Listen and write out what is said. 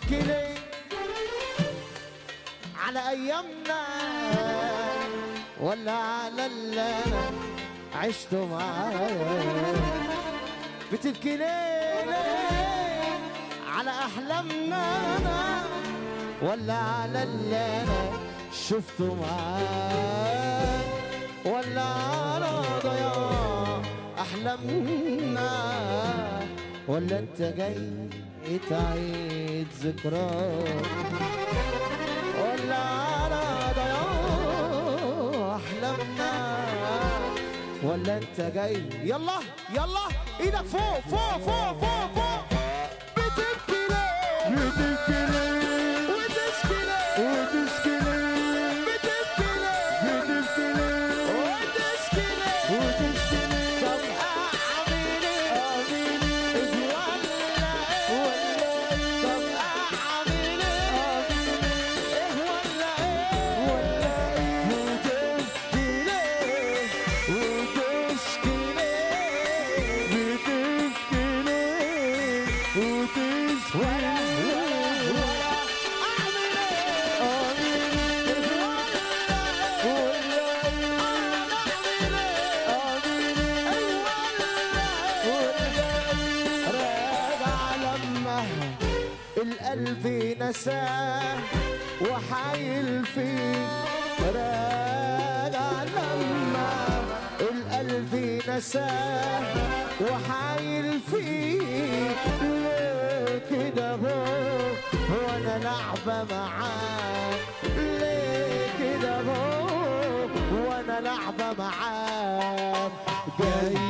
بتبكي ليه على ايامنا ولا على اللي انا عشته معاك؟ بتبكي ليه على احلامنا ولا على اللي انا شفته معاك؟ ولا على ضياع احلامنا؟ ولا انت جاي تعيد ذكرى؟ ولا على ضياع احلامنا؟ ولا انت جاي يلا يلا ايدك فوق فوق فوق فوق فوق. بتبكي ليه بتبكي ليه وتشكي ليه وتشكي ليه بتبكي ليه بتبكي ليه وتشكي ليه وتشكي ليه؟ طب اعمل ايه اعمل ايه ولا ايه؟ طب اعمل ايه ولا ايه ولا ايه؟ وتبكي ليه وتشكي ليه بتبكي ليه وتشكي ليه؟ القلب نساه وحايل فيه، راجع لما القلب نساه وحايل فيه. ليه كده هو انا لعبة معاك؟ ليه كده هو انا لعبة معاك؟ جاي